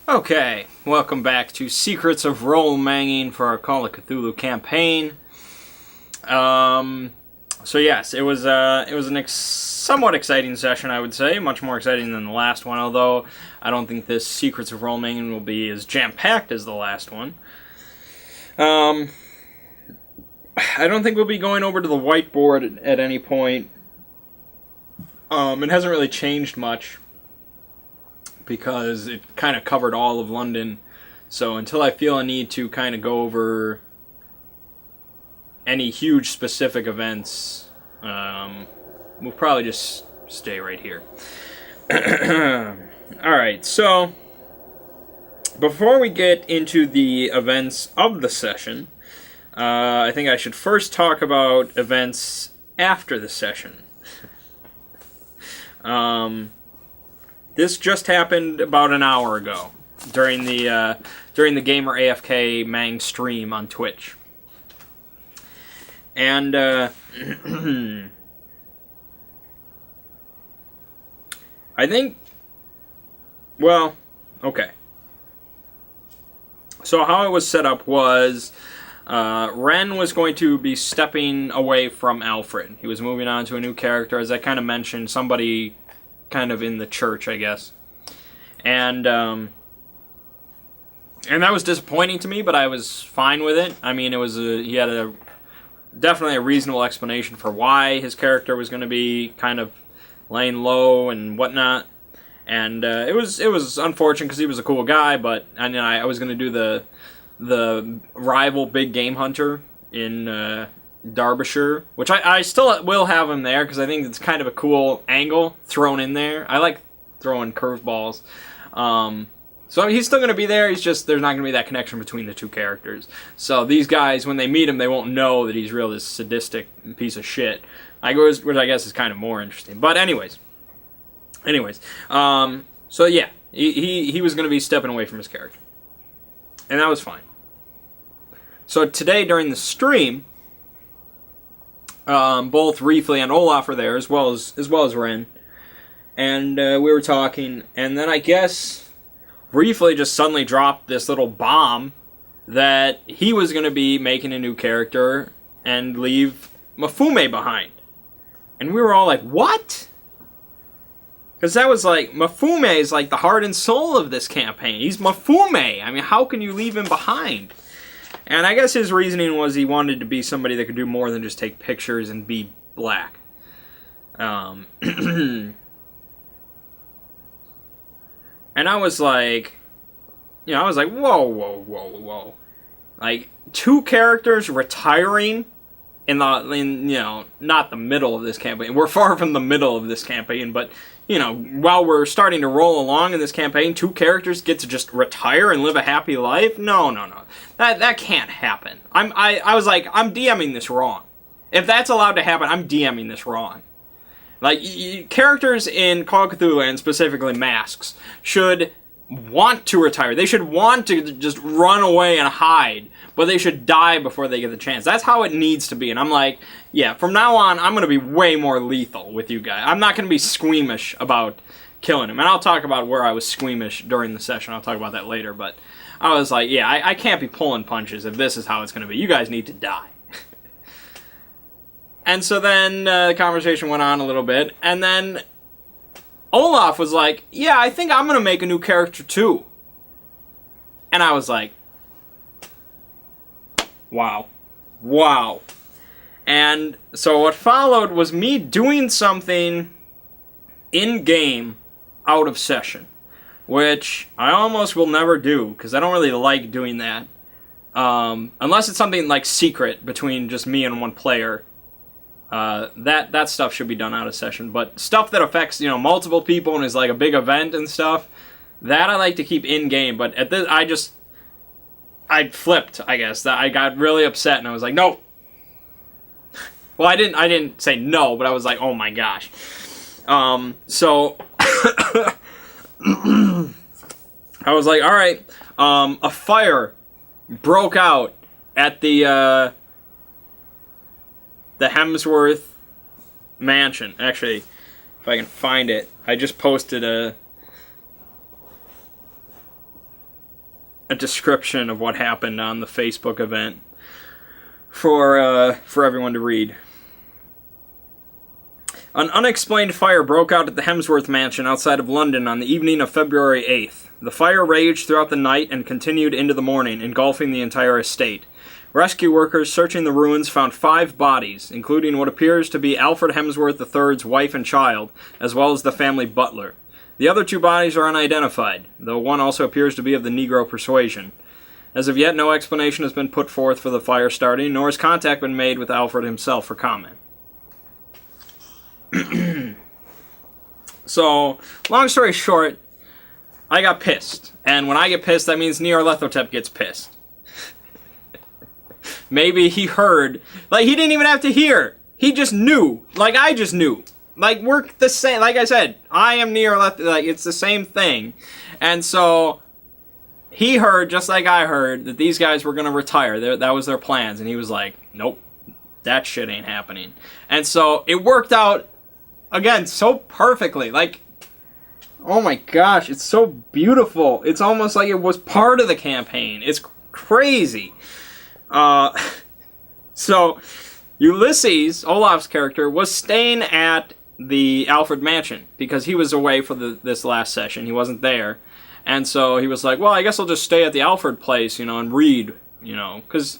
Okay, welcome back to Secrets of Role Mangging for our Call of Cthulhu campaign. So yes, it was an somewhat exciting session, I would say, much more exciting than the last one. Although I don't think this Secrets of Role Mangging will be as jam-packed as the last one. I don't think we'll be going over to the whiteboard at any point. It hasn't really changed much, because it kind of covered all of London. So until I feel a need to kind of go over any huge specific events, we'll probably just stay right here. Alright, so before we get into the events of the session, I think I should first talk about events after the session. This just happened about an hour ago during the Gamer AFK Mang stream on Twitch, and I think, well, okay. So how it was set up was Ren was going to be stepping away from Alfred. He was moving on to a new character, as I kind of mentioned, somebody kind of in the church, I guess. And that was disappointing to me, but I was fine with it. I mean, he had definitely a reasonable explanation for why his character was going to be kind of laying low and whatnot. And it was unfortunate because he was a cool guy, but I was going to do the rival big game hunter in Derbyshire, which I still will have him there because I think it's kind of a cool angle thrown in there. I like throwing curveballs. So he's still going to be there. He's just, there's not going to be that connection between the two characters. So these guys, when they meet him, they won't know that he's really this sadistic piece of shit. Which I guess is kind of more interesting. But anyways. So yeah, he was going to be stepping away from his character. And that was fine. So today during the stream, both Reefly and Olaf were there, as well as Ren, and we were talking, and then I guess Reefly just suddenly dropped this little bomb that he was going to be making a new character and leave Mafume behind, and we were all like, what? Because that was like, Mafume is like the heart and soul of this campaign. He's Mafume. I mean, how can you leave him behind? And I guess his reasoning was he wanted to be somebody that could do more than just take pictures and be black. And I was like, whoa. Like, two characters retiring not the middle of this campaign. We're far from the middle of this campaign, but, while we're starting to roll along in this campaign, two characters get to just retire and live a happy life? No. That can't happen. I was like, I'm DMing this wrong. If that's allowed to happen, I'm DMing this wrong. Like, characters in Call of Cthulhu, and specifically masks, should want to retire. They should want to just run away and hide, but they should die before they get the chance. That's how it needs to be. And I'm like, yeah, from now on, I'm going to be way more lethal with you guys. I'm not going to be squeamish about killing him. And I'll talk about where I was squeamish during the session. I'll talk about that later. But I was like, yeah, I can't be pulling punches if this is how it's going to be. You guys need to die. And so then the conversation went on a little bit. And then Olaf was like, yeah, I think I'm going to make a new character too. And I was like, wow. And so what followed was me doing something in-game out of session, which I almost will never do, because I don't really like doing that. Unless it's something like secret between just me and one player. That stuff should be done out of session, but stuff that affects, multiple people and is like a big event and stuff, that I like to keep in-game, but at this, I flipped, I guess. That I got really upset and I was like, no! Well, I didn't say no, but I was like, oh my gosh. So, I was like, alright, a fire broke out at the Hemsworth mansion. Actually, if I can find it, I just posted a description of what happened on the Facebook event for everyone to read. An unexplained fire broke out at the Hemsworth mansion outside of London on the evening of February 8th. The fire raged throughout the night and continued into the morning, engulfing the entire estate. Rescue workers searching the ruins found 5 bodies, including what appears to be Alfred Hemsworth III's wife and child, as well as the family butler. The other 2 bodies are unidentified, though one also appears to be of the Negro persuasion. As of yet, no explanation has been put forth for the fire starting, nor has contact been made with Alfred himself for comment. So, long story short, I got pissed. And when I get pissed, that means Nyarlathotep gets pissed. Maybe he heard. Like, he didn't even have to hear. He just knew. Like, I just knew. Like, we're the same. Like I said, I am Nyarlathotep. Like, it's the same thing. And so, he heard, just like I heard, that these guys were going to retire. That was their plans. And he was like, nope, that shit ain't happening. And so, it worked out, again, so perfectly. Like, oh my gosh, it's so beautiful. It's almost like it was part of the campaign. It's crazy. So, Ulysses, Olaf's character, was staying at the Alfred mansion because he was away for this last session. He wasn't there. And so he was like, well, I guess I'll just stay at the Alfred place, and read, because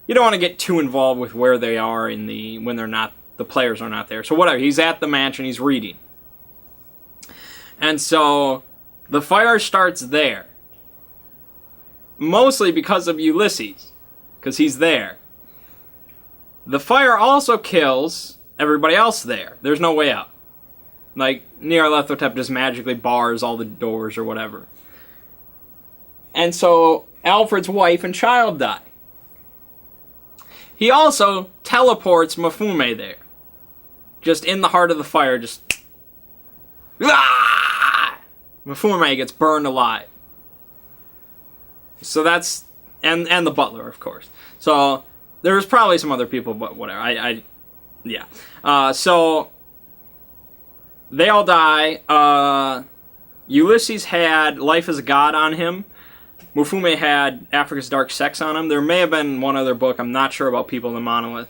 you don't want to get too involved with where they are when the players are not there. So whatever, he's at the mansion, he's reading. And so the fire starts there. Mostly because of Ulysses, because he's there. The fire also kills everybody else there. There's no way out. Like, Nyarlathotep just magically bars all the doors or whatever. And so Alfred's wife and child die. He also teleports Mafume there. Just in the heart of the fire, just... Ah! Mafume gets burned alive. So that's... And the butler, of course. So, there's probably some other people, but whatever. Yeah. So, they all die. Ulysses had Life as a God on him. Mafume had Africa's Dark Sex on him. There may have been one other book. I'm not sure about People in the Monolith.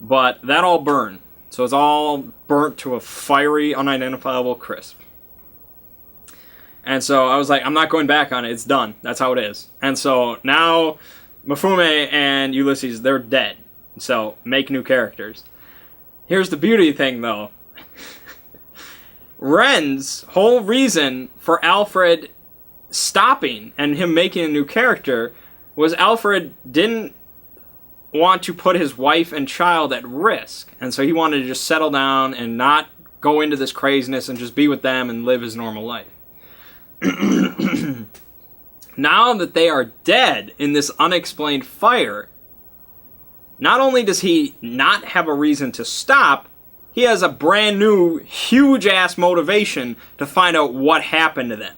But that all burned. So it's all burnt to a fiery, unidentifiable crisp. And so I was like, I'm not going back on it. It's done. That's how it is. And so now Mafume and Ulysses, they're dead. So make new characters. Here's the beauty thing, though. Ren's whole reason for Alfred stopping and him making a new character was Alfred didn't want to put his wife and child at risk. And so he wanted to just settle down and not go into this craziness and just be with them and live his normal life. Now that they are dead in this unexplained fire, not only does he not have a reason to stop, he has a brand new, huge-ass motivation to find out what happened to them.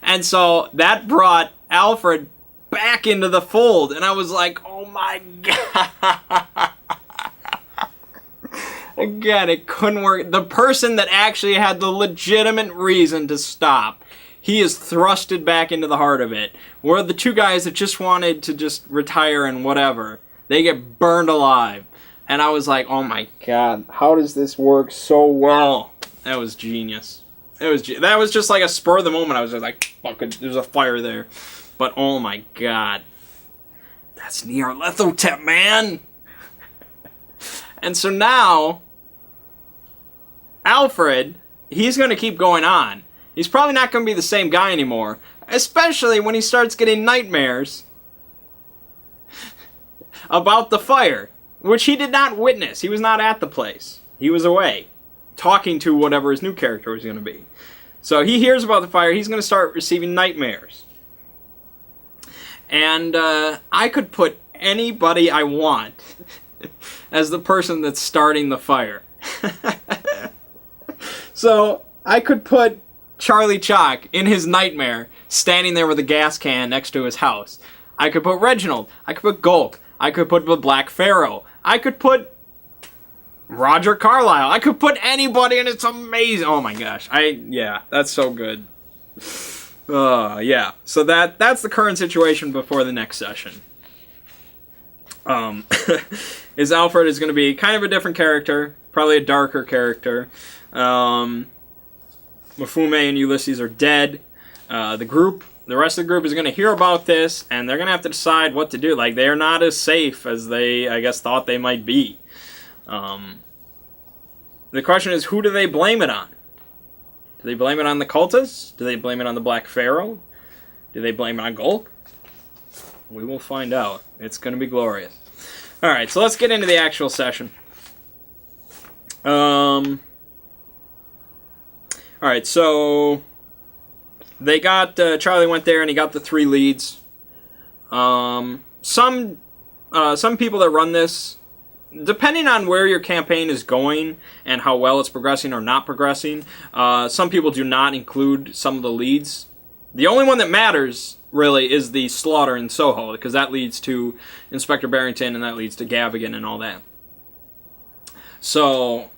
And so that brought Alfred back into the fold, and I was like, oh my god. Again, it couldn't work. The person that actually had the legitimate reason to stop, he is thrusted back into the heart of it. Where the 2 guys that just wanted to just retire and whatever, they get burned alive. And I was like, oh my god, how does this work so well? That was genius. That was just like a spur of the moment. I was just like, fuck, there's a fire there. But oh my god. That's Nyarlathotep, man! And so now, Alfred, he's going to keep going on. He's probably not going to be the same guy anymore. Especially when he starts getting nightmares about the fire. Which he did not witness. He was not at the place. He was away. Talking to whatever his new character was going to be. So he hears about the fire. He's going to start receiving nightmares. And I could put anybody I want as the person that's starting the fire. So I could put Charlie Chalk in his nightmare standing there with a gas can next to his house. I could put Reginald. I could put Gulk. I could put the Black Pharaoh. I could put Roger Carlyle. I could put anybody, and it's amazing. Oh my gosh. Yeah, that's so good. Yeah. So that's the current situation before the next session. Is Alfred is going to be kind of a different character, probably a darker character. Mifune and Ulysses are dead. The rest of the group is going to hear about this, and they're going to have to decide what to do. Like, they are not as safe as they, I guess, thought they might be. The question is, who do they blame it on? Do they blame it on the cultists? Do they blame it on the Black Pharaoh? Do they blame it on Gulk? We will find out. It's going to be glorious. Alright, so let's get into the actual session. Alright, so they got, Charlie went there and he got the 3 leads. Some people that run this, depending on where your campaign is going and how well it's progressing or not progressing, some people do not include some of the leads. The only one that matters, really, is the slaughter in Soho, because that leads to Inspector Barrington and that leads to Gavigan and all that. So,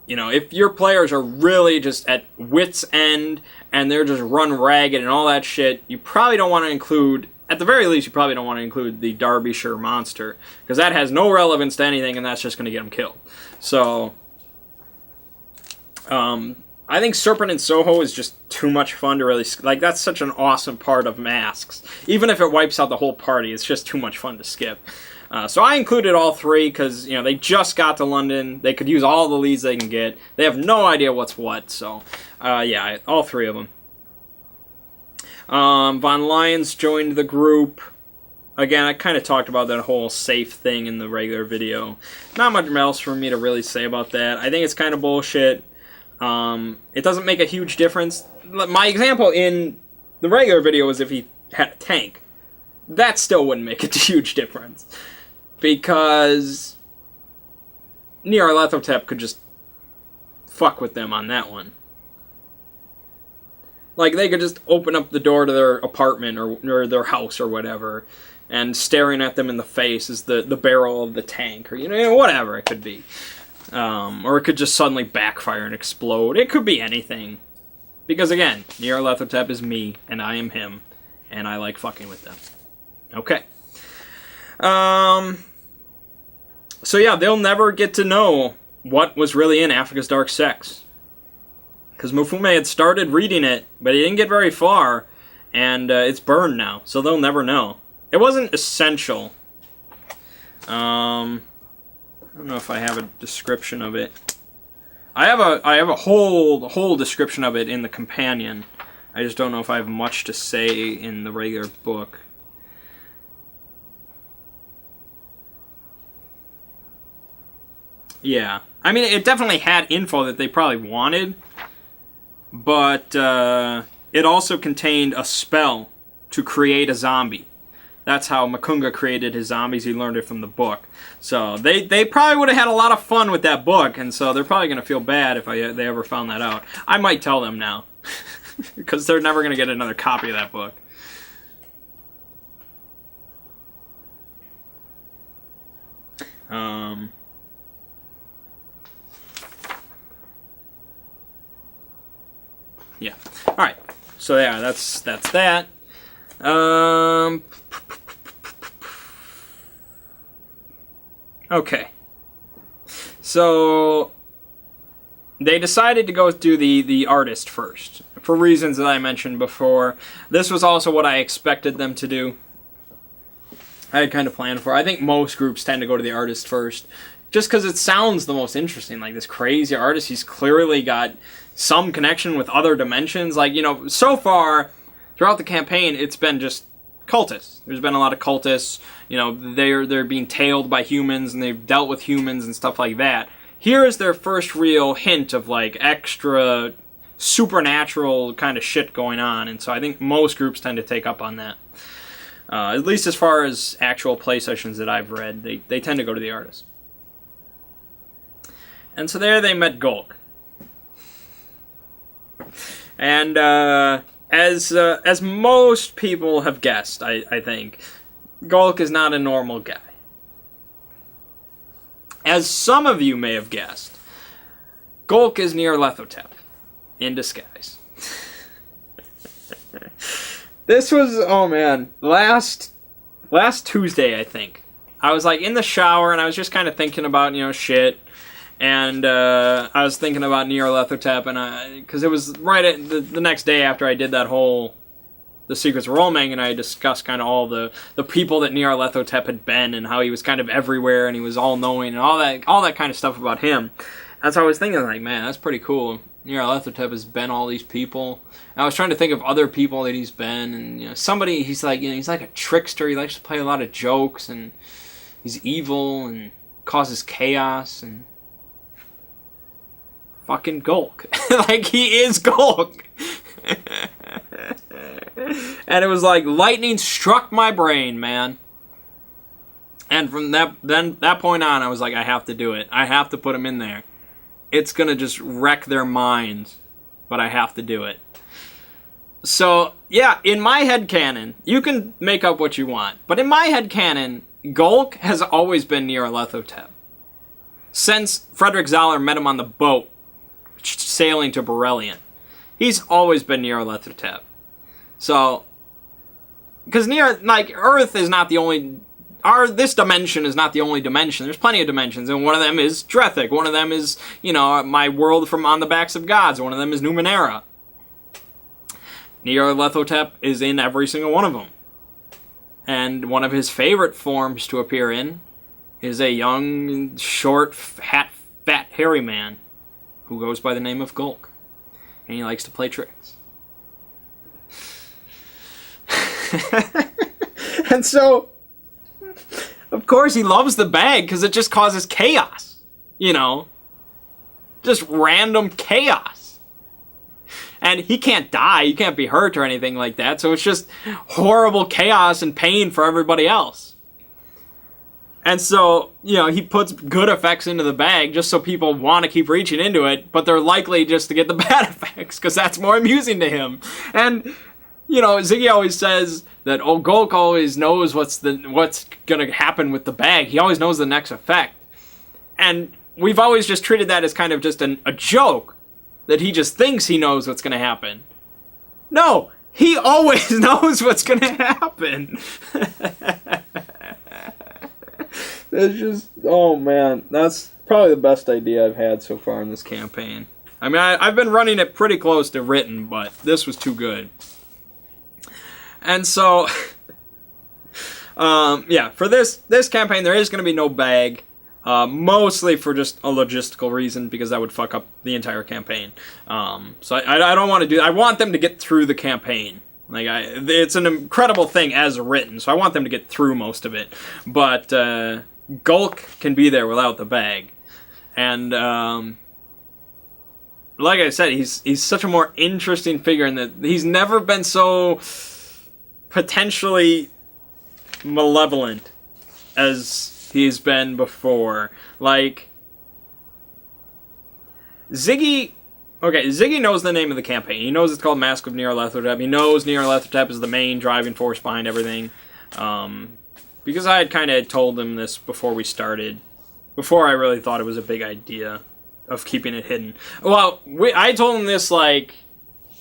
you know, if your players are really just at wit's end and they're just run ragged and all that shit, you probably don't want to include, at the very least, you probably don't want to include the Derbyshire monster, because that has no relevance to anything and that's just going to get them killed. So, I think Serpent in Soho is just too much fun to really... Like, that's such an awesome part of Masks. Even if it wipes out the whole party, it's just too much fun to skip. So I included all 3 because, you know, they just got to London. They could use all the leads they can get. They have no idea what's what, so... yeah, all 3 of them. Von Lyons joined the group. Again, I kind of talked about that whole safe thing in the regular video. Not much else for me to really say about that. I think it's kind of bullshit. It doesn't make a huge difference. My example in the regular video was if he had a tank. That still wouldn't make a huge difference. Because Nyarlathotep could just fuck with them on that one. Like, they could just open up the door to their apartment or their house or whatever, and staring at them in the face is the barrel of the tank, or, you know, whatever it could be. Or it could just suddenly backfire and explode. It could be anything. Because again, Nyarlathotep is me, and I am him, and I like fucking with them. Okay. So yeah, they'll never get to know what was really in Africa's Dark Sex. Because Mifune had started reading it, but he didn't get very far, and it's burned now, so they'll never know. It wasn't essential. I don't know if I have a description of it. I have a whole description of it in the companion. I just don't know if I have much to say in the regular book. Yeah. I mean, it definitely had info that they probably wanted, but it also contained a spell to create a zombie. That's how Makunga created his zombies. He learned it from the book. So they probably would have had a lot of fun with that book, and so they're probably going to feel bad if they ever found that out. I might tell them now, because they're never going to get another copy of that book. Yeah. All right. So yeah, that's that. Okay. So they decided to go do the artist first, for reasons that I mentioned before. This was also what I expected them to do. I had kind of planned for. I think most groups tend to go to the artist first, just because it sounds the most interesting. Like, this crazy artist, he's clearly got some connection with other dimensions. Like, you know, so far throughout the campaign, it's been just cultists. There's been a lot of cultists. You know, they're being tailed by humans, and they've dealt with humans and stuff like that. Here is their first real hint of, like, extra supernatural kind of shit going on, and so I think most groups tend to take up on that. At least as far as actual play sessions that I've read, they tend to go to the artist. And so there they met Gulk. And as most people have guessed, I think, Gulk is not a normal guy. As some of you may have guessed, Gulk is Nyarlathotep in disguise. This was, oh man, last Tuesday, I think. I was like in the shower and I was just kind of thinking about, shit. And I was thinking about Nyarlathotep, and because it was right at the next day after I did that whole The Secrets of Rollmang, and I discussed kind of all the people that Nyarlathotep had been and how he was kind of everywhere and he was all-knowing and all that kind of stuff about him. And so I was thinking, like, man, that's pretty cool. Nyarlathotep has been all these people. And I was trying to think of other people that he's been, and somebody, he's like a trickster. He likes to play a lot of jokes, and he's evil and causes chaos, and fucking Gulk. Like, he is Gulk. And it was like lightning struck my brain, man. And from that point on, I was like, I have to do it. I have to put him in there. It's gonna just wreck their minds, but I have to do it. So, yeah, in my headcanon, you can make up what you want, but in my headcanon, Gulk has always been Nyarlathotep. Since Frederick Zoller met him on the boat, sailing to Borellion, he's always been Nyarlathotep. So, because Earth is not the only... this dimension is not the only dimension. There's plenty of dimensions, and one of them is Drethik. One of them is, my world from On the Backs of Gods. One of them is Numenera. Nyarlathotep is in every single one of them. And one of his favorite forms to appear in is a young, short, fat, hairy man who goes by the name of Gulk. And he likes to play tricks. And so, of course, he loves the bag because it just causes chaos. Just random chaos. And he can't die, he can't be hurt or anything like that, so it's just horrible chaos and pain for everybody else. And so, he puts good effects into the bag just so people want to keep reaching into it, but they're likely just to get the bad effects because that's more amusing to him. And, Ziggy always says that, Gulk always knows what's going to happen with the bag. He always knows the next effect. And we've always just treated that as kind of just a joke, that he just thinks he knows what's going to happen. No, he always knows what's going to happen. It's just, oh man, that's probably the best idea I've had so far in this campaign. I mean, I've been running it pretty close to written, but this was too good. And so, yeah, for this campaign, there is going to be no bag, mostly for just a logistical reason, because that would fuck up the entire campaign. So I don't want to do that. I want them to get through the campaign. It's an incredible thing as written, so I want them to get through most of it. But Gulk can be there without the bag. And like I said, he's such a more interesting figure in that he's never been so potentially malevolent as he's been before. Like, Ziggy knows the name of the campaign. He knows it's called Mask of Nyarlathotep. He knows Nyarlathotep is the main driving force behind everything. Because I had kind of told him this before we started. Before I really thought it was a big idea of keeping it hidden. Well, I told him this like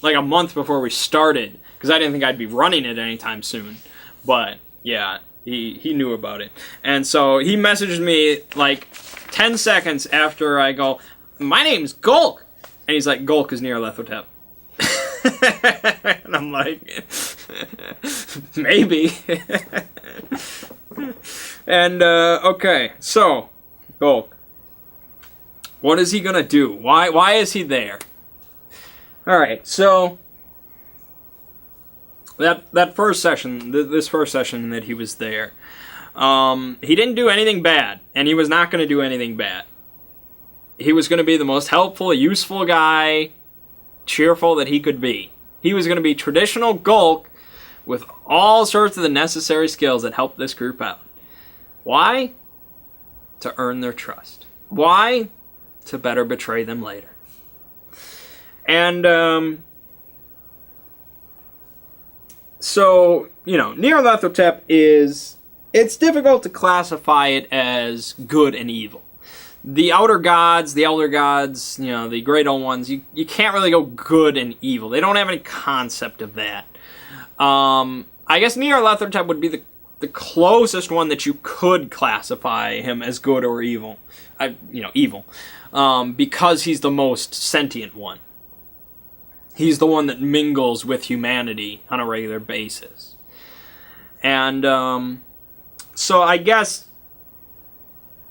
a month before we started, because I didn't think I'd be running it anytime soon. But, yeah, he knew about it. And so he messaged me like 10 seconds after I go, my name's Gulk. And he's like, Gulk is Nyarlathotep. And I'm like, maybe. And, okay, so, Gulk. What is he gonna do? Why is he there? Alright, so, that first session, this first session that he was there, he didn't do anything bad, and he was not gonna do anything bad. He was going to be the most helpful, useful guy, cheerful that he could be. He was going to be traditional Gulk with all sorts of the necessary skills that help this group out. Why? To earn their trust. Why? To better betray them later. And, so, Nyarlathotep is... It's difficult to classify it as good and evil. the outer gods, the elder gods, you know, the great old ones, you can't really go good and evil. They don't have any concept of that. I guess Nyarlathotep would be the closest one that you could classify him as good or evil. Evil. Because he's the most sentient one. He's the one that mingles with humanity on a regular basis. And so I guess,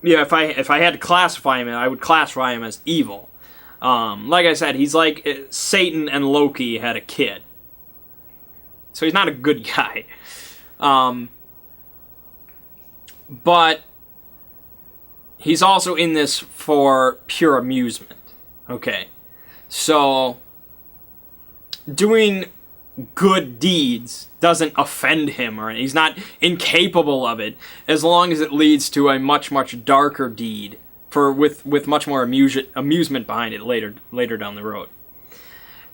yeah, if I had to classify him, I would classify him as evil. Like I said, he's like Satan and Loki had a kid. So he's not a good guy. But he's also in this for pure amusement. Okay. So doing good deeds doesn't offend him, or he's not incapable of it, as long as it leads to a much, much darker deed with much more amusement behind it later down the road.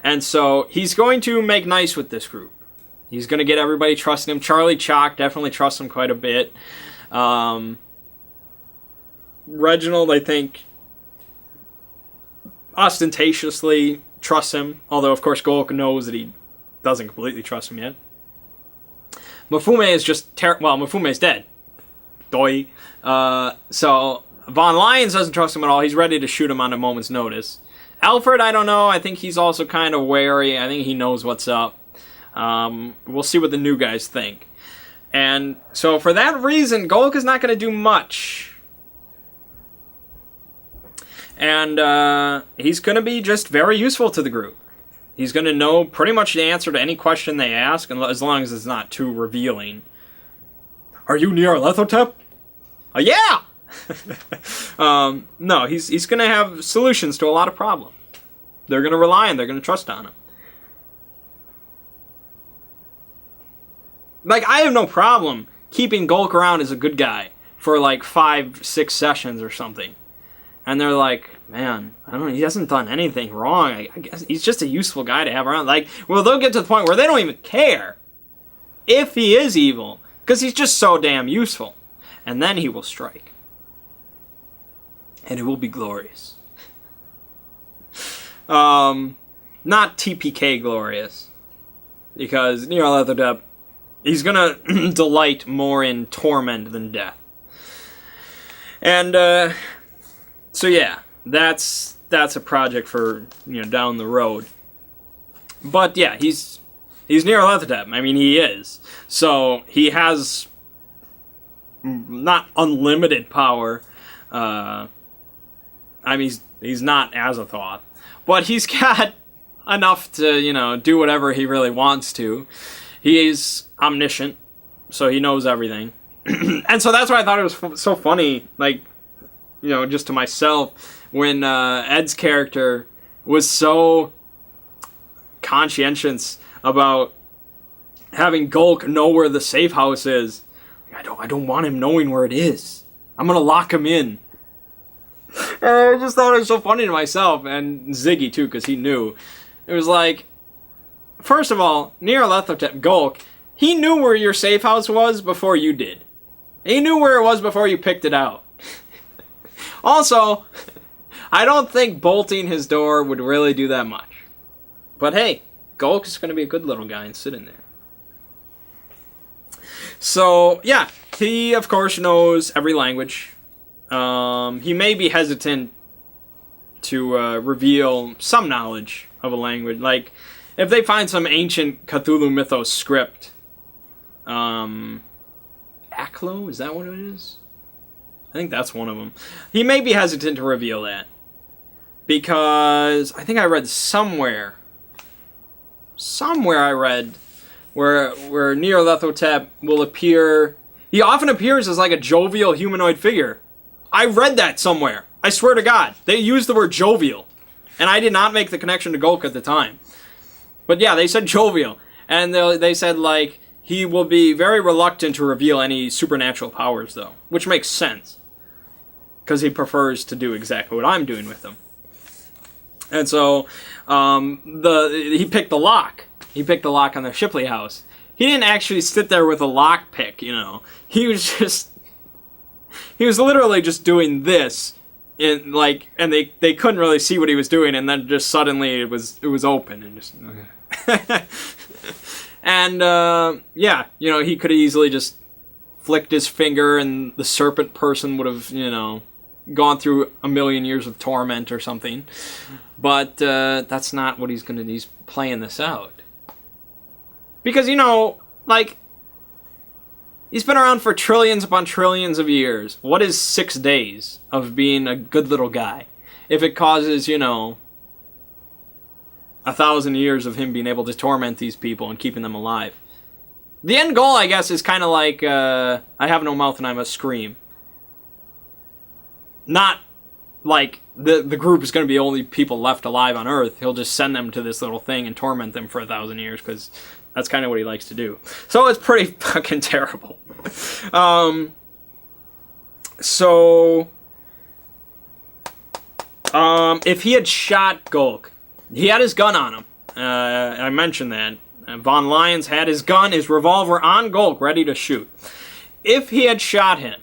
And so he's going to make nice with this group. He's going to get everybody trusting him. Charlie Chalk definitely trusts him quite a bit. Reginald, I think, ostentatiously trusts him, although of course Golk knows that he doesn't completely trust him yet. Mafume is just Mafume's dead. Doi. So Von Lyons doesn't trust him at all. He's ready to shoot him on a moment's notice. Alfred, I don't know. I think he's also kind of wary. I think he knows what's up. We'll see what the new guys think. And so for that reason, Golk is not going to do much. And he's going to be just very useful to the group. He's going to know pretty much the answer to any question they ask, as long as it's not too revealing. Are you Nyarlathotep? Yeah! No, he's going to have solutions to a lot of problems. They're going to rely on, they're going to trust on him. Like, I have no problem keeping Golk around as a good guy for like 5-6 sessions or something. And they're like, man, I don't know, he hasn't done anything wrong. I guess he's just a useful guy to have around. Like, well, they'll get to the point where they don't even care if he is evil, because he's just so damn useful. And then he will strike. And it will be glorious. Not TPK glorious. Because Nyarlathotep, he's gonna delight more in torment than death. And, so yeah, that's a project for, down the road. But yeah, he's Nyarlathotep. I mean, he is. So he has not unlimited power. I mean, he's not Azathoth, but he's got enough to, do whatever he really wants to. He is omniscient, so he knows everything. And so that's why I thought it was so funny, like, just to myself, when Ed's character was so conscientious about having Golk know where the safe house is. I don't want him knowing where it is. I'm gonna lock him in. And I just thought it was so funny to myself, and Ziggy too, because he knew. It was like, first of all, Nyarlathotep, Golk, he knew where your safe house was before you did. He knew where it was before you picked it out. Also, I don't think bolting his door would really do that much. But hey, Golk is going to be a good little guy and sit in there. So, yeah, he, of course, knows every language. He may be hesitant to reveal some knowledge of a language. Like, if they find some ancient Cthulhu Mythos script, Aklo, is that what it is? I think that's one of them. He may be hesitant to reveal that. Because I think I read somewhere I read where Nyarlathotep will appear. He often appears as like a jovial humanoid figure. I read that somewhere. I swear to God. They used the word jovial. And I did not make the connection to Golk at the time. But yeah, they said jovial. And they said, like, he will be very reluctant to reveal any supernatural powers, though. Which makes sense. Because he prefers to do exactly what I'm doing with him. And so, he picked the lock. He picked the lock on the Shipley house. He didn't actually sit there with a lock pick, He was literally just doing this and they couldn't really see what he was doing, and then just suddenly it was open and just. Okay. And yeah, you know, he could have easily just flicked his finger, and the serpent person would have, you know, gone through a million years of torment or something. But that's not what he's gonna do. He's playing this out because, you know, like, he's been around for trillions upon trillions of years. What is 6 days of being a good little guy if it causes, you know, 1,000 years of him being able to torment these people and keeping them alive? The end goal, I guess, is kind of like, I have no mouth and I must scream. Not like the group is going to be the only people left alive on Earth. He'll just send them to this little thing and torment them for 1,000 years, because that's kind of what he likes to do. So it's pretty fucking terrible. If he had shot Gulk, he had his gun on him. I mentioned that. Von Lyons had his gun, his revolver on Gulk, ready to shoot. If he had shot him,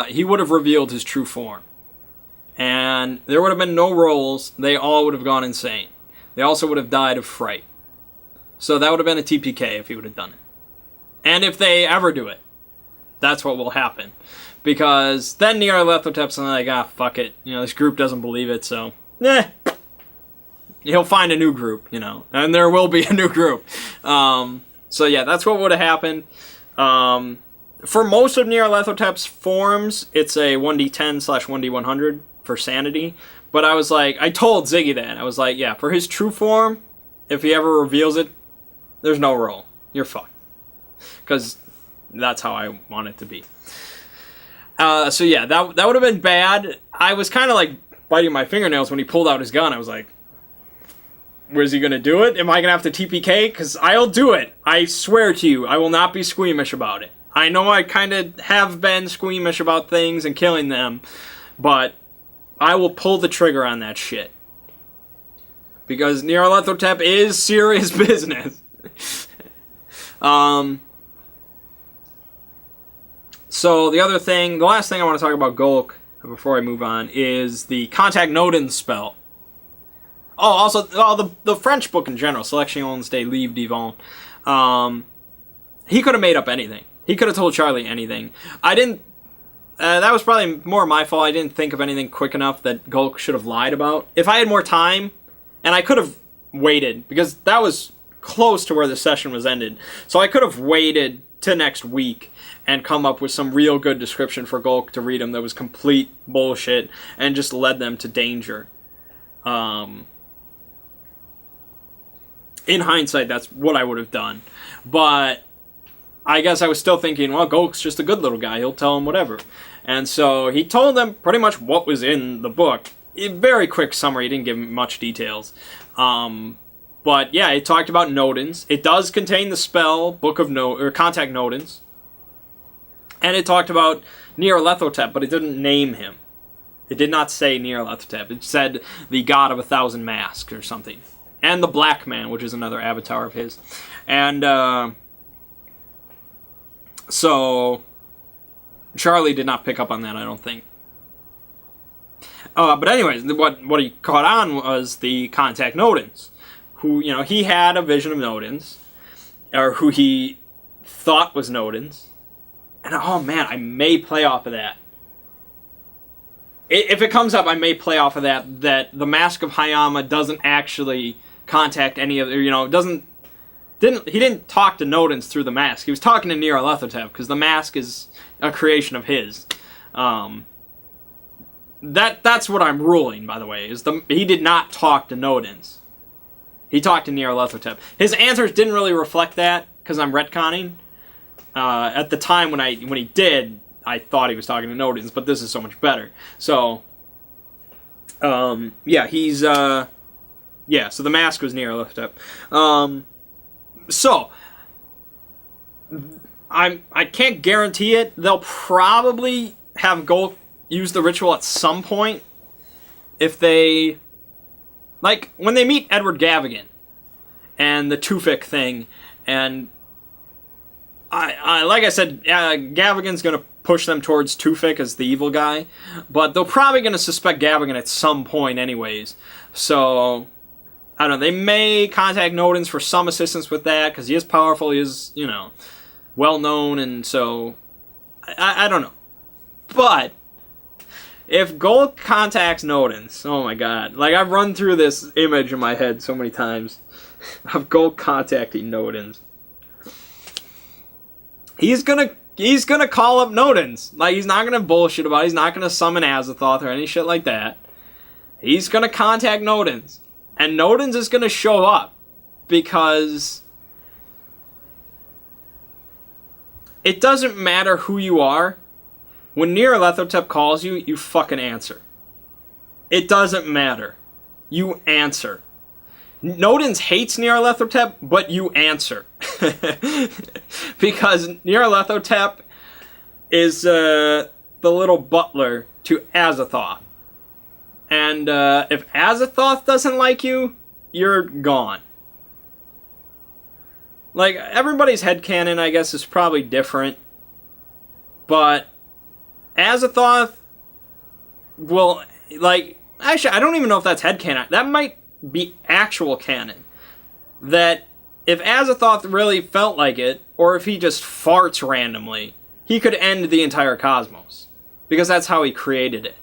he would have revealed his true form. And there would have been no rolls. They all would have gone insane. They also would have died of fright. So that would have been a TPK if he would have done it. And if they ever do it, that's what will happen. Because then Nyarlathotep's like, fuck it. You know, this group doesn't believe it, so, he'll find a new group, you know. And there will be a new group. So yeah, that's what would have happened. For most of Nyarlathotep's forms, it's a 1d10/1d100 for sanity. But I was like, I told Ziggy that. I was like, yeah, for his true form, if he ever reveals it, there's no roll. You're fucked. Because that's how I want it to be. So yeah, that would have been bad. I was kind of like biting my fingernails when he pulled out his gun. I was like, where's he going to do it? Am I going to have to TPK? Because I'll do it. I swear to you, I will not be squeamish about it. I know I kind of have been squeamish about things and killing them, but I will pull the trigger on that shit. Because Nyarlathotep is serious business. So the last thing I want to talk about Gulk before I move on is the Contact Nodin spell. Oh, also, the French book in general, Selections des Livres d'Yvon. He could have made up anything. He could have told Charlie anything. I didn't. That was probably more my fault. I didn't think of anything quick enough that Gulk should have lied about. If I had more time, and I could have waited, because that was close to where the session was ended. So I could have waited to next week and come up with some real good description for Gulk to read him that was complete bullshit and just led them to danger. In hindsight, that's what I would have done. But I guess I was still thinking, well, Gulk's just a good little guy. He'll tell him whatever. And so he told them pretty much what was in the book. A very quick summary. He didn't give much details. But yeah, it talked about Nodins. It does contain the spell, Contact Nodins. And it talked about Nyarlathotep, but it didn't name him. It did not say Nyarlathotep. It said the God of 1,000 Masks or something. And the Black Man, which is another avatar of his. And so Charlie did not pick up on that, I don't think. But anyways, what he caught on was the Contact Nodins. Who, you know, he had a vision of Nodins. Or who he thought was Nodins. And oh man, I may play off of that. If it comes up, I may play off of that the Mask of Hayama doesn't actually contact any of, you know, he didn't talk to Nodins through the mask. He was talking to Nyarlathotep, because the mask is a creation of his. That's what I'm ruling, by the way, is he did not talk to Nodins. He talked to Nyarlathotep. His answers didn't really reflect that, because I'm retconning. At the time when he did, I thought he was talking to Nodins, but this is so much better. So, yeah, he's, so the mask was Nyarlathotep. So, I can't guarantee it. They'll probably have Gulk use the ritual at some point. If they, like, when they meet Edward Gavigan and the Tufik thing, and I like I said, Gavigan's gonna push them towards Tufik as the evil guy. But they're probably going to suspect Gavigan at some point anyways. So, I don't know. They may contact Nodens for some assistance with that, because he is powerful, he is, you know, well-known, and so... I don't know. But, if Golk contacts Nodens, oh my god. Like, I've run through this image in my head so many times of Golk contacting Nodens. He's gonna call up Nodens. Like, he's not gonna bullshit about it. He's not gonna summon Azathoth or any shit like that. He's gonna contact Nodens. And Nodens is gonna show up. Because... it doesn't matter who you are. When Nyarlathotep calls you, you fucking answer. It doesn't matter. You answer. Nodens hates Nyarlathotep, but you answer. Because Nyarlathotep is the little butler to Azathoth. And if Azathoth doesn't like you, you're gone. Like, everybody's headcanon, I guess, is probably different. But Azathoth will, like... actually, I don't even know if that's headcanon. That might be actual canon. That if Azathoth really felt like it, or if he just farts randomly, he could end the entire cosmos. Because that's how he created it.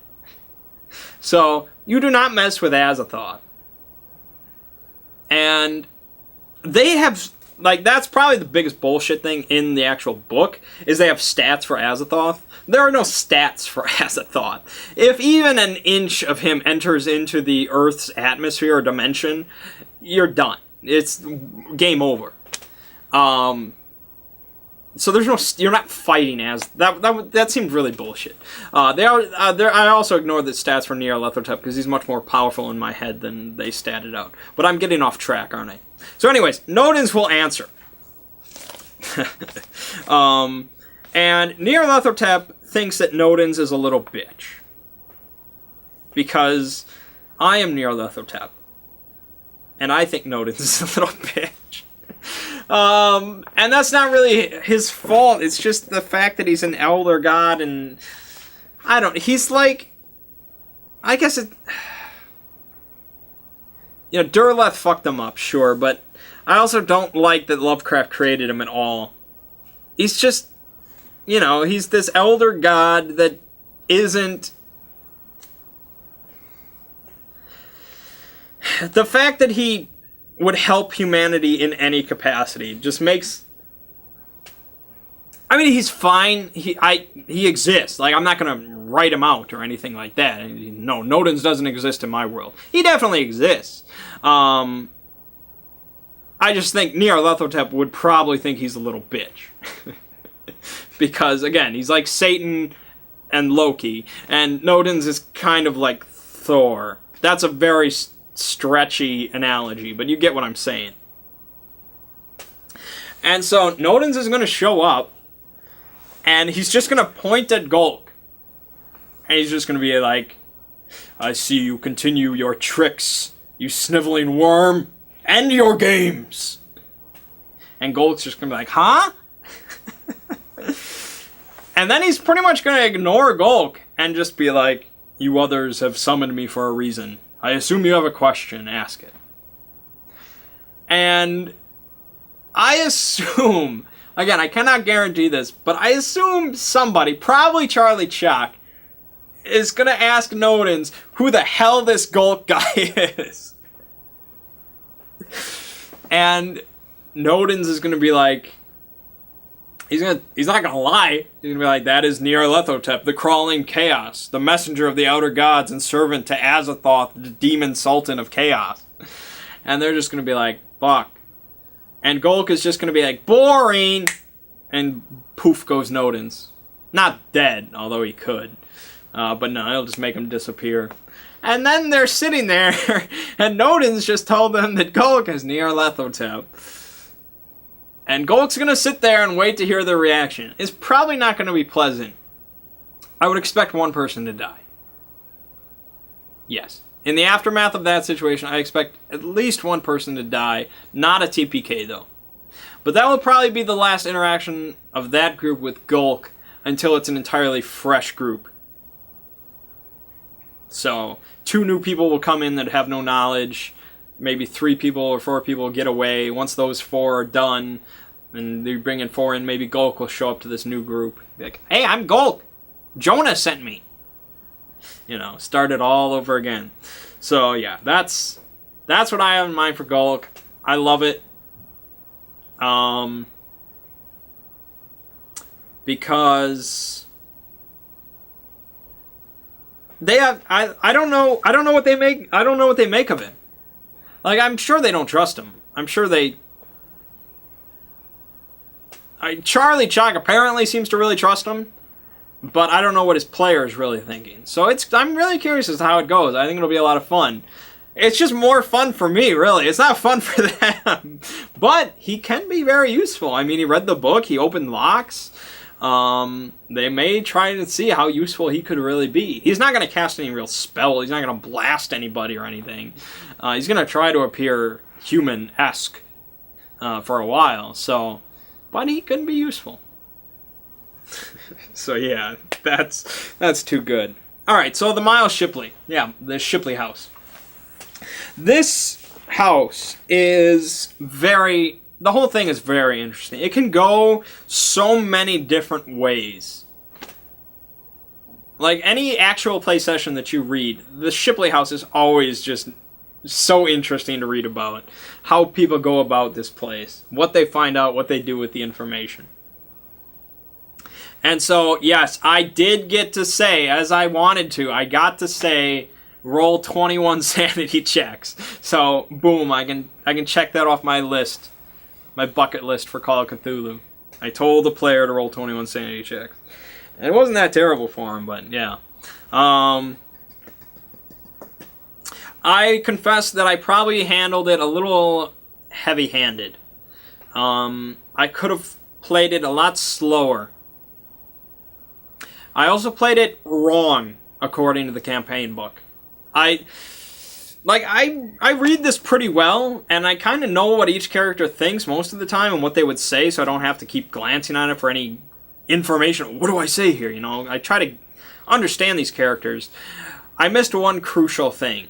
So, you do not mess with Azathoth. And they have... like, that's probably the biggest bullshit thing in the actual book, is they have stats for Azathoth. There are no stats for Azathoth. If even an inch of him enters into the Earth's atmosphere or dimension, you're done. It's game over. So there's no... you're not fighting as... That seemed really bullshit. I also ignored the stats for Nyarlathotep, because he's much more powerful in my head than they statted out. But I'm getting off track, aren't I? So anyways, Nodens will answer. And Nyarlathotep thinks that Nodens is a little bitch. Because I am Nyarlathotep. And I think Nodens is a little bitch. And that's not really his fault. It's just the fact that he's an elder god, and... he's like... I guess it... you know, Durleth fucked him up, sure, but I also don't like that Lovecraft created him at all. He's just... you know, he's this elder god that isn't... the fact that he would help humanity in any capacity just makes... I mean, he's fine. He exists. Like, I'm not going to write him out or anything like that. No, Nodens doesn't exist in my world. He definitely exists. I just think Nyarlathotep would probably think he's a little bitch. Because, again, he's like Satan and Loki, and Nodens is kind of like Thor. That's a very stretchy analogy, but you get what I'm saying. And so, Nodens is going to show up, and he's just going to point at Golk. And he's just going to be like, I see you continue your tricks, you sniveling worm, and your games. And Golk's just going to be like, huh? And then he's pretty much going to ignore Golk and just be like, you others have summoned me for a reason. I assume you have a question, ask it. And I assume, again, I cannot guarantee this, but I assume somebody, probably Charlie Chalk, is going to ask Nodens who the hell this Golk guy is. And Nodens is going to be like, he's not going to lie. He's going to be like, that is Nyarlathotep, the crawling chaos, the messenger of the outer gods and servant to Azathoth, the demon sultan of chaos. And they're just going to be like, fuck. And Golk is just going to be like, boring! And poof goes Nodens. Not dead, although he could. But no, it'll just make him disappear. And then they're sitting there, and Nodens just told them that Golk is Nyarlathotep. And Golk's going to sit there and wait to hear their reaction. It's probably not going to be pleasant. I would expect one person to die. Yes. In the aftermath of that situation, I expect at least one person to die. Not a TPK, though. But that will probably be the last interaction of that group with Golk until it's an entirely fresh group. So 2 new people will come in that have no knowledge. Maybe 3 people or 4 people will get away. Once those 4 are done, and they bring in 4 in, maybe Gulk will show up to this new group. Be like, hey, I'm Gulk. Jonah sent me. You know, start it all over again. So yeah, that's what I have in mind for Gulk. I love it. Because they have I don't know what they make of it. Like, I'm sure they don't trust him. I'm sure Charlie Chalk apparently seems to really trust him, but I don't know what his player is really thinking. So I'm really curious as to how it goes. I think it'll be a lot of fun. It's just more fun for me, really. It's not fun for them. But he can be very useful. I mean, he read the book. He opened locks. They may try to see how useful he could really be. He's not going to cast any real spell. He's not going to blast anybody or anything. He's going to try to appear human-esque for a while. But he can be useful. So yeah, that's too good. All right, so the Miles Shipley. Yeah, the Shipley house. This house is the whole thing is very interesting. It can go so many different ways. Like, any actual play session that you read, the Shipley house is always just so interesting to read about. How people go about this place, what they find out, what they do with the information. And so, yes, I did get to say, as I wanted to, I got to say, roll 21 sanity checks. So, boom, I can check that off my list. My bucket list for Call of Cthulhu. I told the player to roll 21 sanity checks. And it wasn't that terrible for him, but yeah. I confess that I probably handled it a little heavy-handed. I could have played it a lot slower. I also played it wrong, according to the campaign book. I read this pretty well, and I kind of know what each character thinks most of the time and what they would say, so I don't have to keep glancing on it for any information. What do I say here? You know, I try to understand these characters. I missed one crucial thing.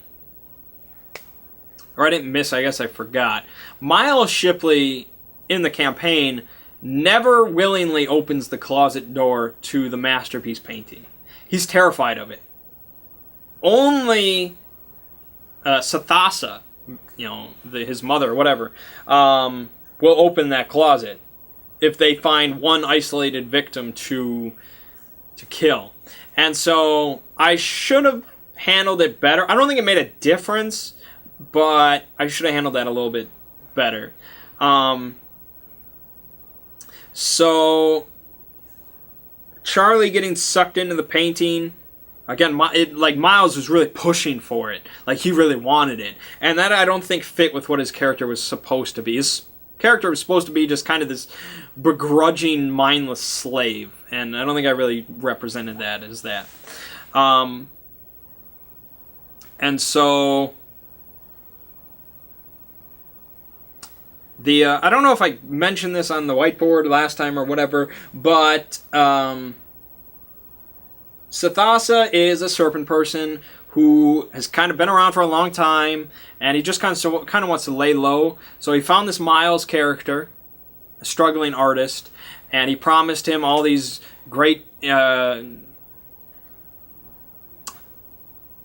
Or I didn't miss, I guess I forgot. Miles Shipley, in the campaign, never willingly opens the closet door to the masterpiece painting. He's terrified of it. Only Sathasa, you know, his mother, whatever, will open that closet if they find one isolated victim to kill. And so I should have handled it better. I don't think it made a difference, but I should have handled that a little bit better. So Charlie getting sucked into the painting. Again, Miles was really pushing for it. Like, he really wanted it. And that, I don't think, fit with what his character was supposed to be. His character was supposed to be just kind of this begrudging, mindless slave. And I don't think I really represented that as that. And so I don't know if I mentioned this on the whiteboard last time or whatever, but Sathasa is a serpent person who has kind of been around for a long time, and he just kind of wants to lay low. So he found this Miles character, a struggling artist, and he promised him all these great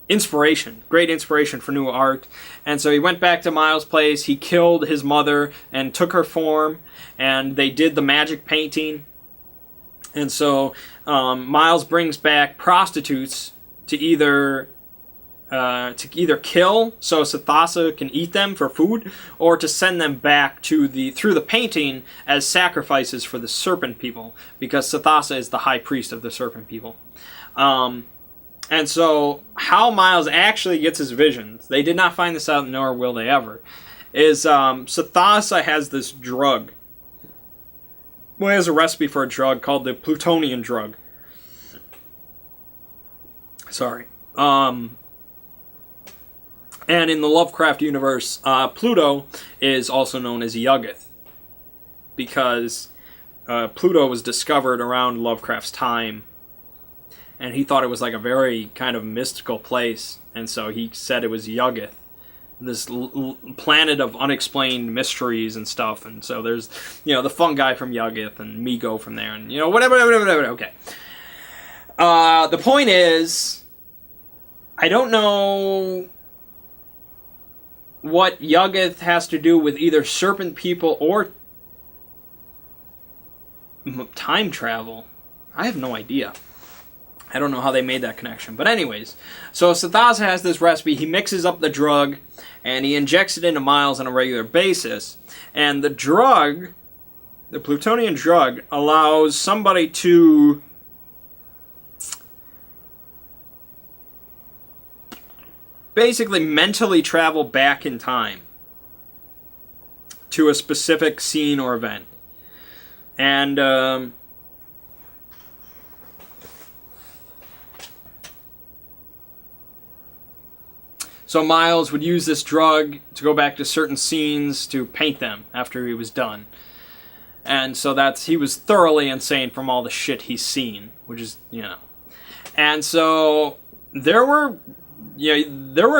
inspiration for new art. And so he went back to Miles' place. He killed his mother and took her form, and they did the magic painting. And so Miles brings back prostitutes to either kill, so Sathasa can eat them for food, or to send them back through the painting as sacrifices for the serpent people, because Sathasa is the high priest of the serpent people. And so how Miles actually gets his visions, they did not find this out, nor will they ever, is Sathasa has this drug. Well, he has a recipe for a drug called the Plutonian drug. Sorry. And in the Lovecraft universe, Pluto is also known as Yuggoth, because Pluto was discovered around Lovecraft's time, and he thought it was like a very kind of mystical place, and so he said it was Yuggoth, this planet of unexplained mysteries and stuff. And so there's, the fungi from Yuggoth and Migo from there, and whatever. Okay. The point is, I don't know what Yuggoth has to do with either serpent people or time travel. I have no idea. I don't know how they made that connection. But anyways, so Sathasa has this recipe. He mixes up the drug, and he injects it into Miles on a regular basis. And the drug, the plutonium drug, allows somebody to basically mentally travel back in time to a specific scene or event. And so Miles would use this drug to go back to certain scenes to paint them after he was done. And so he was thoroughly insane from all the shit he's seen, which is, And so there were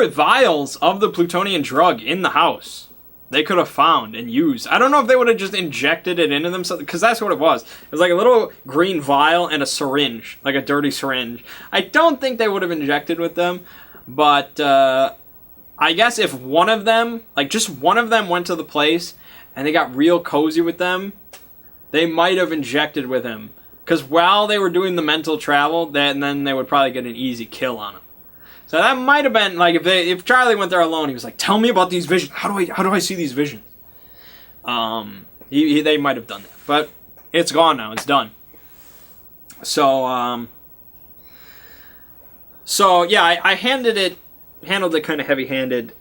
vials of the plutonium drug in the house they could have found and used. I don't know if they would have just injected it into themselves, because that's what it was. It was like a little green vial and a syringe, like a dirty syringe. I don't think they would have injected with them, but I guess if one of them, like just one of them went to the place and they got real cozy with them, they might have injected with him. Because while they were doing the mental travel, then they would probably get an easy kill on him. So that might have been, like, if Charlie went there alone, he was like, tell me about these visions. How do I see these visions? They might have done that. But it's gone now. It's done. So yeah, I handled it kind of heavy-handed.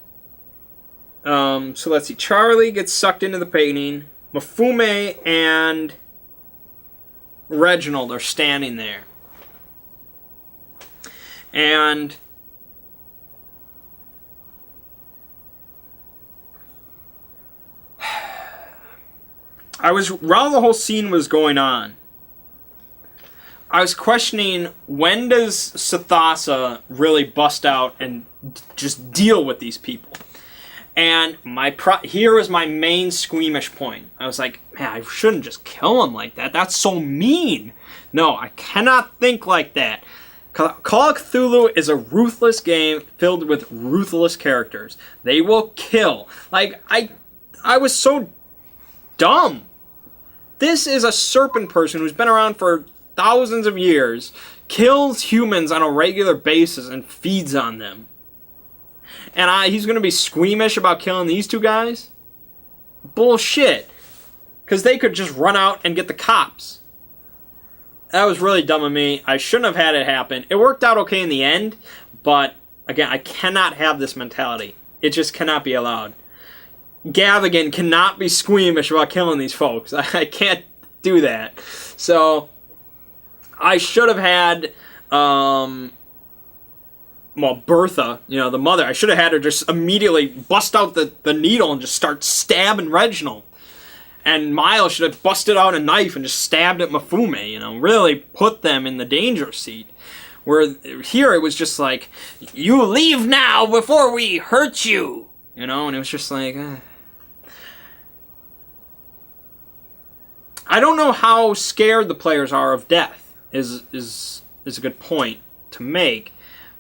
So let's see. Charlie gets sucked into the painting. Mafume and Reginald are standing there. And while the whole scene was going on, I was questioning, when does Sathasa really bust out and just deal with these people? And here was my main squeamish point. I was like, man, I shouldn't just kill him like that. That's so mean. No, I cannot think like that. Call of Cthulhu is a ruthless game filled with ruthless characters. They will kill. Like, I was so dumb. This is a serpent person who's been around for thousands of years, kills humans on a regular basis, and feeds on them. And he's going to be squeamish about killing these two guys? Bullshit. Because they could just run out and get the cops. That was really dumb of me. I shouldn't have had it happen. It worked out okay in the end, but again, I cannot have this mentality. It just cannot be allowed. Gavigan cannot be squeamish about killing these folks. I can't do that. So I should have had, Bertha, the mother, I should have had her just immediately bust out the needle and just start stabbing Reginald. And Miles should have busted out a knife and just stabbed at Mafume, really put them in the danger seat. Where here it was just like, you leave now before we hurt you, and it was just like, I don't know how scared the players are of death, is a good point to make.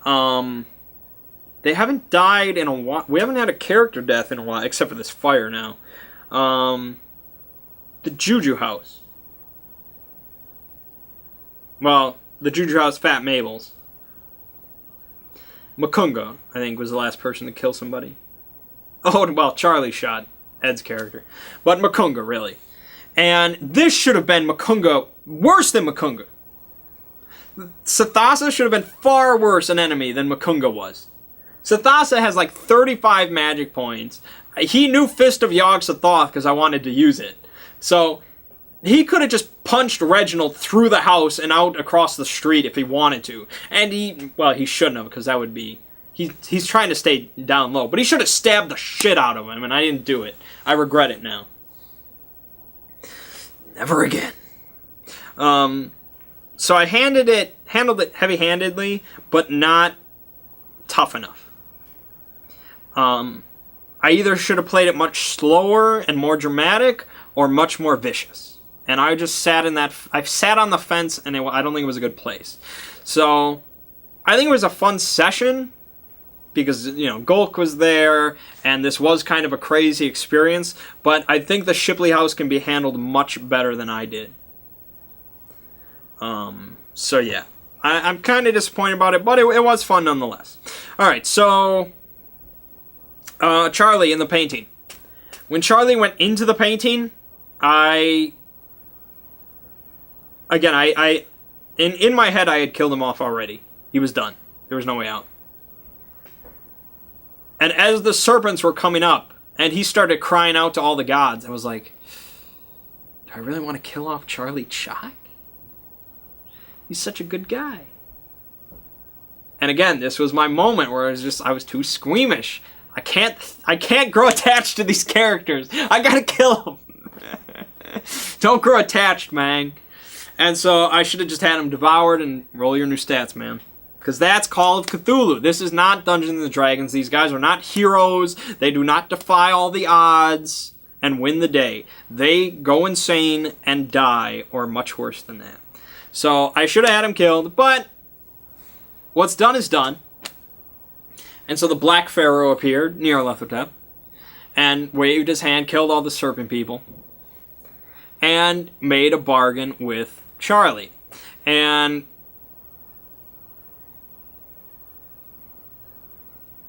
They haven't died in a while. We haven't had a character death in a while, except for this fire now. The Juju House. Well, the Juju House, Fat Mabel's. Makunga, I think, was the last person to kill somebody. Oh, well, Charlie shot Ed's character. But Makunga, really. And this should have been Makunga, worse than Makunga. Sathasa should have been far worse an enemy than Makunga was. Sathasa has like 35 magic points. He knew Fist of Yog-Sothoth because I wanted to use it. So he could have just punched Reginald through the house and out across the street if he wanted to. And he shouldn't have, because that would be... He's trying to stay down low. But he should have stabbed the shit out of him, and I didn't do it. I regret it now. Never again. So I handled it heavy-handedly, but not tough enough. I either should have played it much slower and more dramatic, or much more vicious. And I just sat in that. I sat on the fence, and I don't think it was a good place. So I think it was a fun session because, you know, Golk was there, and this was kind of a crazy experience. But I think the Shipley house can be handled much better than I did. So yeah, I'm kind of disappointed about it, but it was fun nonetheless. All right, so Charlie in the painting. When Charlie went into the painting, in my head I had killed him off already. He was done. There was no way out. And as the serpents were coming up, and he started crying out to all the gods, I was like, do I really want to kill off Charlie Chalk? He's such a good guy. And again, this was my moment where I was too squeamish. I can't grow attached to these characters. I gotta kill them. Don't grow attached, man. And so I should have just had him devoured and roll your new stats, man. Because that's Call of Cthulhu. This is not Dungeons and Dragons. These guys are not heroes. They do not defy all the odds and win the day. They go insane and die, or much worse than that. So I should have had him killed, but what's done is done. And so the Black Pharaoh appeared, Nyarlathotep, and waved his hand, killed all the serpent people, and made a bargain with Charlie. And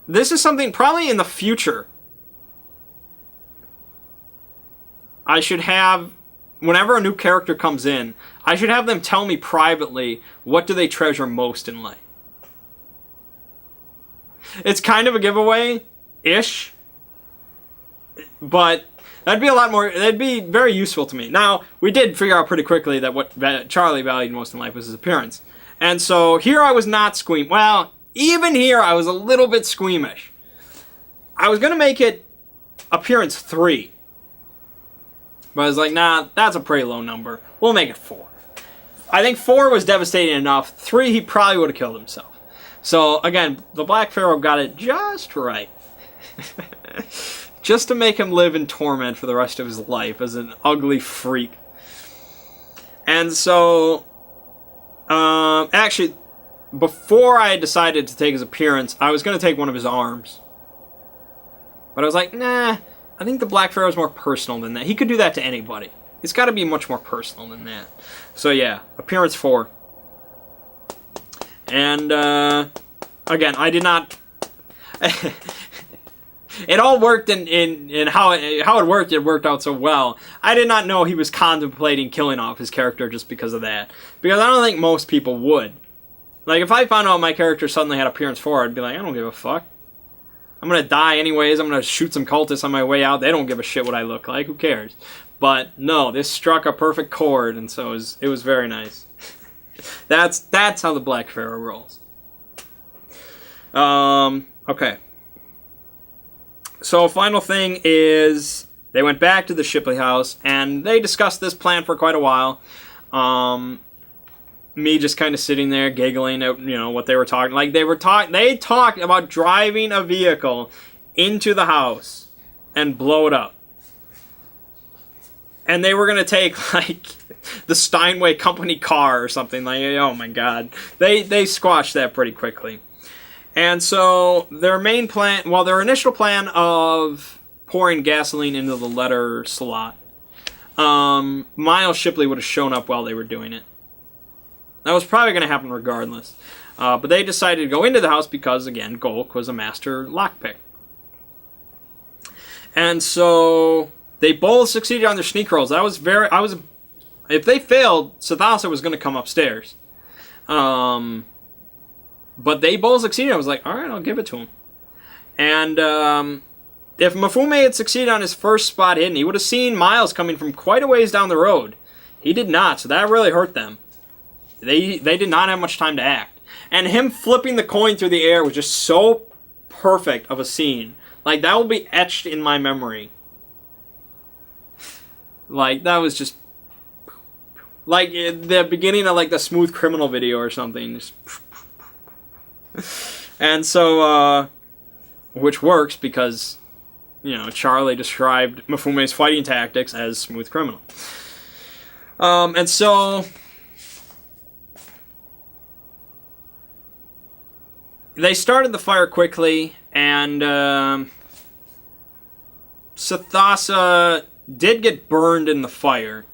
this is something probably in the future I should have. Whenever a new character comes in, I should have them tell me privately what do they treasure most in life. It's kind of a giveaway-ish, but that'd be a lot more. That'd be very useful to me. Now, we did figure out pretty quickly that what Charlie valued most in life was his appearance, and so here I was not squeamish. Well, even here I was a little bit squeamish. I was gonna make it appearance 3. But I was like, nah, that's a pretty low number. We'll make it 4. I think 4 was devastating enough. 3, he probably would have killed himself. So, again, the Black Pharaoh got it just right. Just to make him live in torment for the rest of his life as an ugly freak. And so, actually, before I had decided to take his appearance, I was going to take one of his arms. But I was like, nah, I think the Black Pharaoh is more personal than that. He could do that to anybody. It's got to be much more personal than that. So yeah, appearance 4. And, again, I did not... It all worked in how it worked out so well. I did not know he was contemplating killing off his character just because of that. Because I don't think most people would. Like, if I found out my character suddenly had appearance 4, I'd be like, I don't give a fuck. I'm going to die anyways. I'm going to shoot some cultists on my way out. They don't give a shit what I look like. Who cares? But no, this struck a perfect chord, and so it was very nice. That's how the Black Pharaoh rolls. Okay. So final thing is they went back to the Shipley house, and they discussed this plan for quite a while. Me just kind of sitting there giggling at, you know, what they were talking. Like, they talked about driving a vehicle into the house and blow it up. And they were going to take, like, the Steinway company car or something. Like, oh my god. They squashed that pretty quickly. And so their main plan, well, their initial plan of pouring gasoline into the letter slot, Miles Shipley would have shown up while they were doing it. That was probably going to happen regardless. But they decided to go into the house because, again, Golk was a master lockpick. And so they both succeeded on their sneak rolls. If they failed, Sathasa was going to come upstairs. But they both succeeded. I was like, all right, I'll give it to him. And if Mafume had succeeded on his first spot hidden, he would have seen Miles coming from quite a ways down the road. He did not, so that really hurt them. They did not have much time to act. And him flipping the coin through the air was just so perfect of a scene. Like, that will be etched in my memory. Like, that was just... Like the beginning of like the Smooth Criminal video or something. And so, which works because, you know, Charlie described Mifume's fighting tactics as Smooth Criminal. And so they started the fire quickly, and Sathasa did get burned in the fire.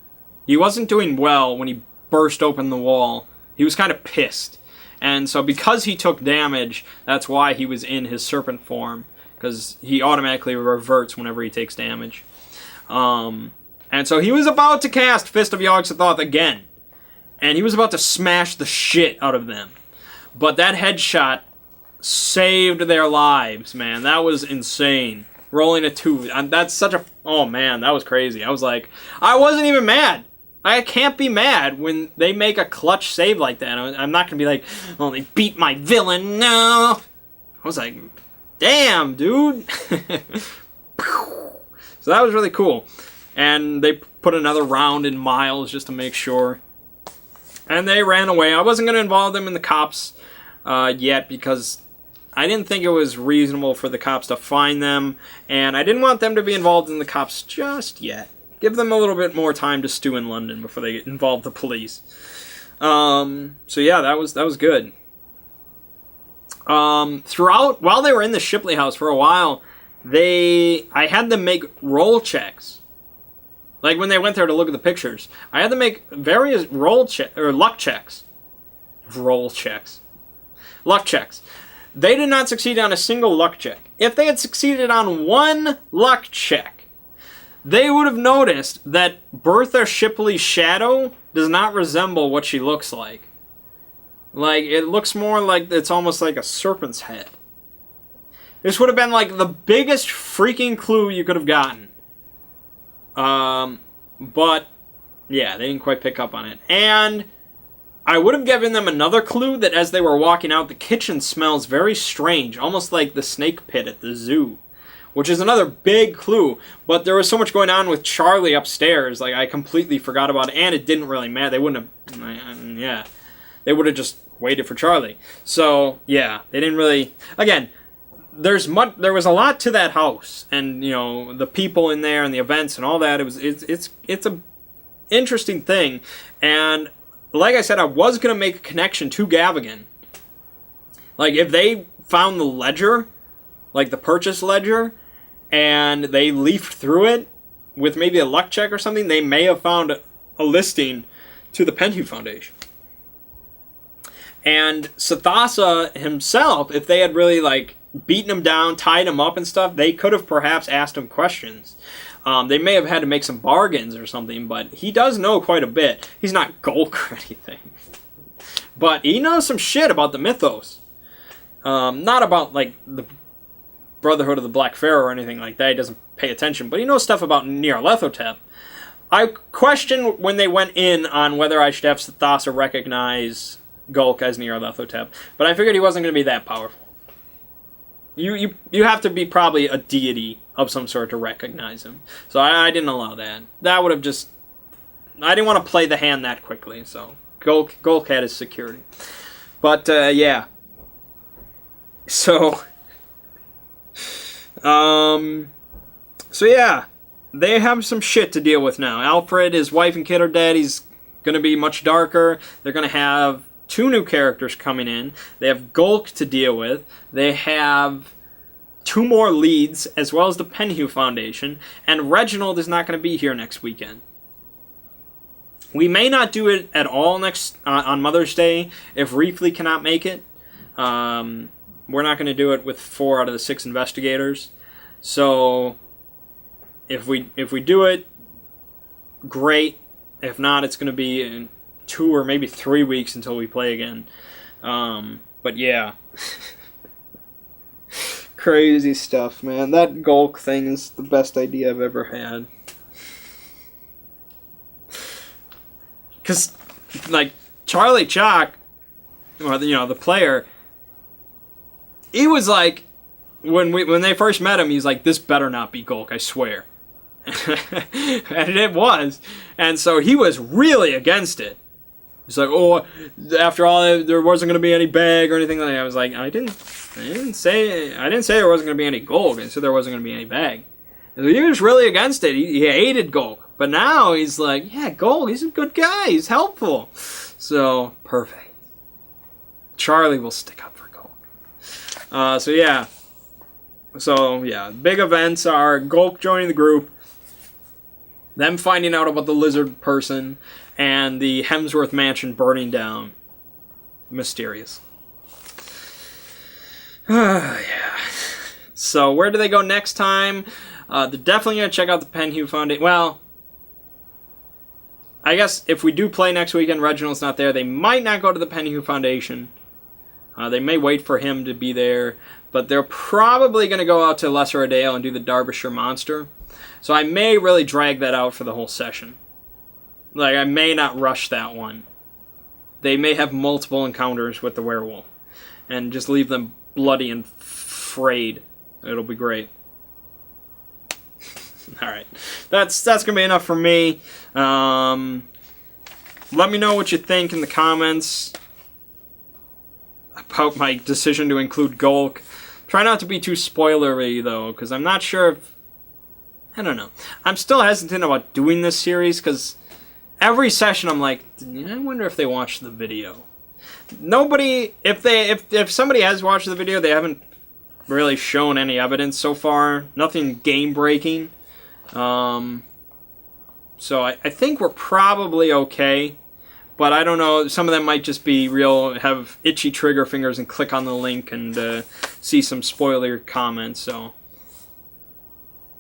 He wasn't doing well when he burst open the wall. He was kind of pissed. And so because he took damage, that's why he was in his serpent form. Because he automatically reverts whenever he takes damage. And so he was about to cast Fist of Yog-Sothoth again. And he was about to smash the shit out of them. But that headshot saved their lives, man. That was insane. Rolling a 2. That's such a... Oh, man, that was crazy. I was like... I wasn't even mad. I can't be mad when they make a clutch save like that. I'm not going to be like, oh, they beat my villain. No. I was like, damn, dude. So that was really cool. And they put another round in Miles just to make sure. And they ran away. I wasn't going to involve them in the cops yet because I didn't think it was reasonable for the cops to find them. And I didn't want them to be involved in the cops just yet. Give them a little bit more time to stew in London before they involve the police. So yeah, that was good. Throughout, while they were in the Shipley house for a while, I had them make roll checks. Like when they went there to look at the pictures, I had them make various luck checks. Luck checks. They did not succeed on a single luck check. If they had succeeded on one luck check, they would have noticed that Bertha Shipley's shadow does not resemble what she looks like. Like, it looks more like it's almost like a serpent's head. This would have been like the biggest freaking clue you could have gotten. But, yeah, they didn't quite pick up on it. And I would have given them another clue that as they were walking out, the kitchen smells very strange, almost like the snake pit at the zoo. Which is another big clue, but there was so much going on with Charlie upstairs, like I completely forgot about it, and it didn't really matter. They wouldn't have, they would have just waited for Charlie. So yeah, they didn't really. Again, there was a lot to that house, and you know the people in there and the events and all that. It's a interesting thing, and like I said, I was gonna make a connection to Gavigan. Like if they found the ledger, like the purchase ledger, and they leafed through it with maybe a luck check or something, they may have found a listing to the Penhew Foundation. And Sathasa himself, if they had really like beaten him down, tied him up and stuff, they could have perhaps asked him questions. They may have had to make some bargains or something, but he does know quite a bit. He's not Golk or anything. But he knows some shit about the mythos. Not about like the Brotherhood of the Black Pharaoh or anything like that. He doesn't pay attention, but he knows stuff about Nyarlathotep. I questioned when they went in on whether I should have Sathasa recognize Golk as Nyarlathotep, but I figured he wasn't going to be that powerful. You have to be probably a deity of some sort to recognize him. So I didn't allow that. That would have just... I didn't want to play the hand that quickly, so Golk had his security. But, yeah. So... So yeah, they have some shit to deal with now. Alfred, his wife and kid are dead. He's going to be much darker. They're going to have 2 new characters coming in. They have Golk to deal with. They have 2 more leads, as well as the Penhew Foundation. And Reginald is not going to be here next weekend. We may not do it at all next on Mother's Day if Reefly cannot make it. We're not going to do it with 4 out of the 6 investigators. So if we do it, great. If not, it's going to be in 2 or maybe 3 weeks until we play again. But yeah. Crazy stuff, man. That Golk thing is the best idea I've ever had. Because, like, Charlie Chalk, or the player... He was like, when they first met him, he's like, this better not be Golk, I swear. And it was. And so he was really against it. He's like, oh, after all, there wasn't going to be any bag or anything like that. I was like, I didn't say there wasn't going to be any Gulk. I said there wasn't going to be any bag. So he was really against it. He hated Gulk. But now he's like, yeah, Gulk, he's a good guy. He's helpful. So, perfect. Charlie will stick up for Gulk. So yeah, big events are Gulk joining the group, them finding out about the lizard person, and the Hemsworth mansion burning down. Mysterious. Yeah. So where do they go next time? They're definitely going to check out the Penhue Foundation. Well, I guess if we do play next weekend, Reginald's not there, they might not go to the Penhue Foundation. They may wait for him to be there, but they're probably going to go out to Lesser Adale and do the Derbyshire Monster. So I may really drag that out for the whole session. Like, I may not rush that one. They may have multiple encounters with the werewolf. And just leave them bloody and frayed. It'll be great. Alright. That's going to be enough for me. Let me know what you think in the comments about my decision to include Gulk. Try not to be too spoilery, though, because I'm not sure if... I don't know. I'm still hesitant about doing this series, because every session I'm like, I wonder if they watched the video. Nobody... If somebody has watched the video, they haven't really shown any evidence so far. Nothing game-breaking. So I think we're probably okay. But I don't know, some of them might just be real, have itchy trigger fingers and click on the link and see some spoiler comments, so...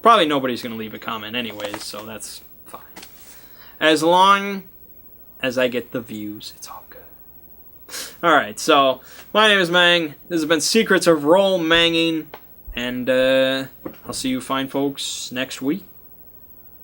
Probably nobody's going to leave a comment anyways, so that's fine. As long as I get the views, it's all good. Alright, so, my name is Mang, this has been Secrets of Roll Manging, and I'll see you fine folks next week.